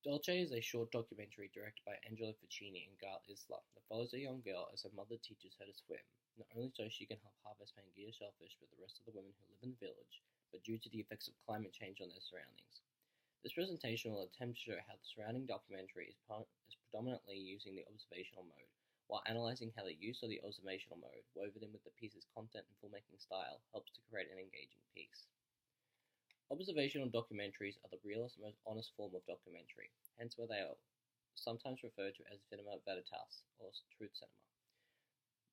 Dulce is a short documentary directed by Angelo Ficini and Gail Isla that follows a young girl as her mother teaches her to swim, not only so she can help harvest Pangaea shellfish with the rest of the women who live in the village, but due to the effects of climate change on their surroundings. This presentation will attempt to show how the surrounding documentary is predominantly using the observational mode, while analyzing how the use of the observational mode, woven in with the piece's content and filmmaking style, helps to create an engaging piece. Observational documentaries are the realest and most honest form of documentary, hence why they are sometimes referred to as cinema veritas, or truth cinema.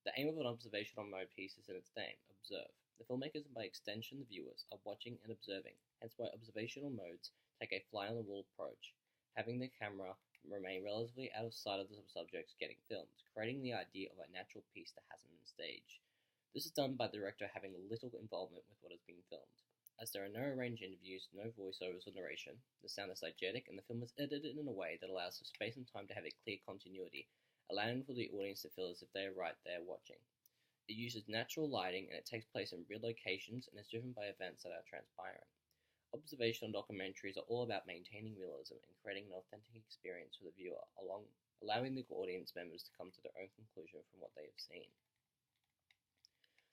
The aim of an observational mode piece is in its name, observe. The filmmakers and by extension the viewers are watching and observing, hence why observational modes take a fly-on-the-wall approach, having the camera remain relatively out of sight of the subjects getting filmed, creating the idea of a natural piece that hasn't been staged. This is done by the director having little involvement with what is being filmed. As there are no arranged interviews, no voiceovers or narration, the sound is diegetic and the film is edited in a way that allows for space and time to have a clear continuity, allowing for the audience to feel as if they are right there watching. It uses natural lighting and it takes place in real locations and is driven by events that are transpiring. Observational documentaries are all about maintaining realism and creating an authentic experience for the viewer, allowing the audience members to come to their own conclusion from what they have seen.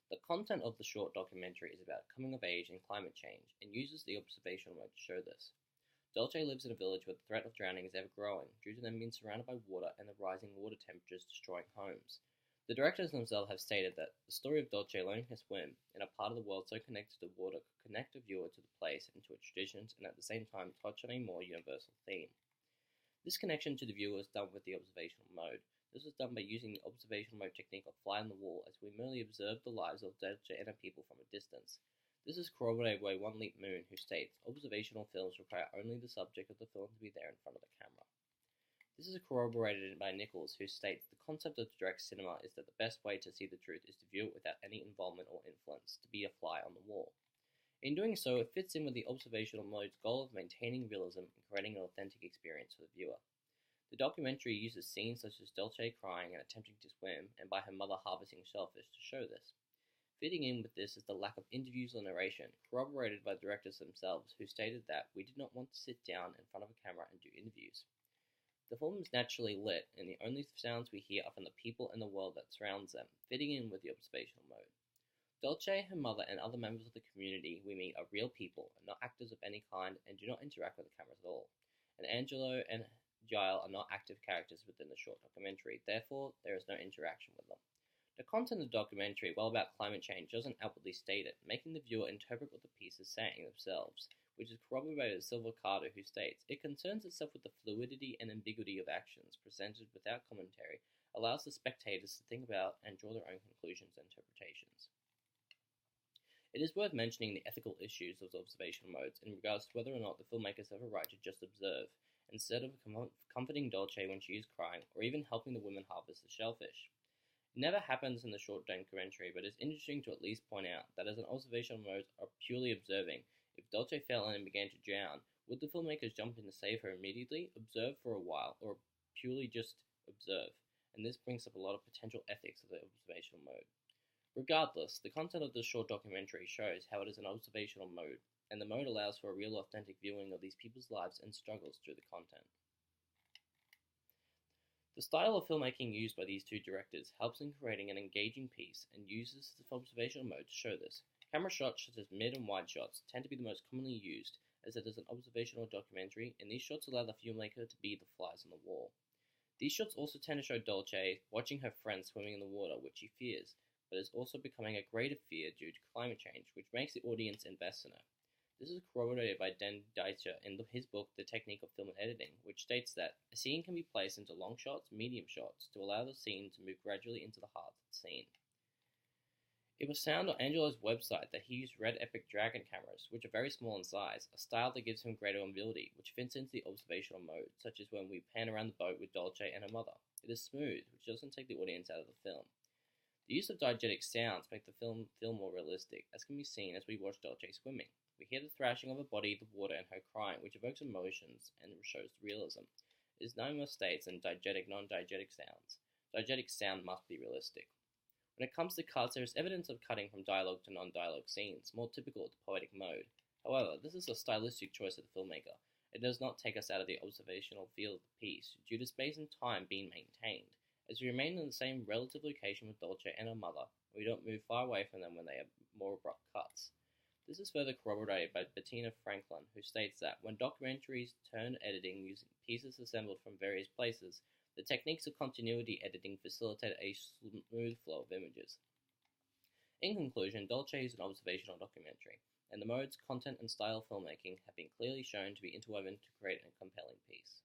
The content of the short documentary is about coming of age and climate change, and uses the observational mode to show this. Dulce lives in a village where the threat of drowning is ever growing, due to them being surrounded by water and the rising water temperatures destroying homes. The directors themselves have stated that the story of Dulce learning to swim in a part of the world so connected to water could connect the viewer to the place and to its traditions, and at the same time touch on a more universal theme. This connection to the viewer is done with the observational mode. This was done by using the observational mode technique of fly on the wall, as we merely observe the lives of Dulce and her people from a distance. This is corroborated by One Leap Moon, who states, observational films require only the subject of the film to be there in front of the camera. This is corroborated by Nichols, who states, the concept of direct cinema is that the best way to see the truth is to view it without any involvement or influence, to be a fly on the wall. In doing so, it fits in with the observational mode's goal of maintaining realism and creating an authentic experience for the viewer. The documentary uses scenes such as Dulce crying and attempting to swim, and by her mother harvesting shellfish to show this. Fitting in with this is the lack of interviews or narration, corroborated by the directors themselves, who stated that we did not want to sit down in front of a camera and do interviews. The film is naturally lit, and the only sounds we hear are from the people and the world that surrounds them, fitting in with the observational mode. Dulce, her mother, and other members of the community we meet are real people, and not actors of any kind, and do not interact with the cameras at all. And Angelo and Giles are not active characters within the short documentary, therefore there is no interaction with them. The content of the documentary, while about climate change, doesn't outwardly state it, making the viewer interpret what the piece is saying themselves, which is corroborated by Silva Carter, who states, it concerns itself with the fluidity and ambiguity of actions presented without commentary, allows the spectators to think about and draw their own conclusions and interpretations. It is worth mentioning the ethical issues of the observational modes in regards to whether or not the filmmakers have a right to just observe, instead of comforting Dulce when she is crying, or even helping the women harvest the shellfish. It never happens in the short documentary, but it's interesting to at least point out that as an observational mode are purely observing, if Dulce fell in and began to drown, would the filmmakers jump in to save her immediately, observe for a while, or purely just observe? And this brings up a lot of potential ethics of the observational mode. Regardless, the content of this short documentary shows how it is an observational mode, and the mode allows for a real authentic viewing of these people's lives and struggles through the content. The style of filmmaking used by these two directors helps in creating an engaging piece and uses the observational mode to show this. Camera shots such as mid and wide shots tend to be the most commonly used, as it is an observational documentary, and these shots allow the filmmaker to be the flies on the wall. These shots also tend to show Dulce watching her friends swimming in the water, which she fears, but is also becoming a greater fear due to climate change, which makes the audience invest in her. This is corroborated by Dan Dulce in his book, The Technique of Film and Editing, which states that a scene can be placed into long shots, medium shots, to allow the scene to move gradually into the heart of the scene. It was found on Angelo's website that he used Red Epic Dragon cameras, which are very small in size, a style that gives him greater mobility, which fits into the observational mode, such as when we pan around the boat with Dulce and her mother. It is smooth, which doesn't take the audience out of the film. The use of diegetic sounds make the film feel more realistic, as can be seen as we watch Dulce swimming. We hear the thrashing of her body, the water, and her crying, which evokes emotions and shows realism. It is no more states than diegetic, non-diegetic sounds. Diegetic sound must be realistic. When it comes to cuts, there is evidence of cutting from dialogue to non-dialogue scenes, more typical of the poetic mode. However, this is a stylistic choice of the filmmaker. It does not take us out of the observational field of the piece, due to space and time being maintained, as we remain in the same relative location with Dulce and her mother, we don't move far away from them when they have more abrupt cuts. This is further corroborated by Bettina Franklin, who states that when documentaries turn editing using pieces assembled from various places, the techniques of continuity editing facilitate a smooth flow of images. In conclusion, Dulce is an observational documentary, and the modes, content, and style of filmmaking have been clearly shown to be interwoven to create a compelling piece.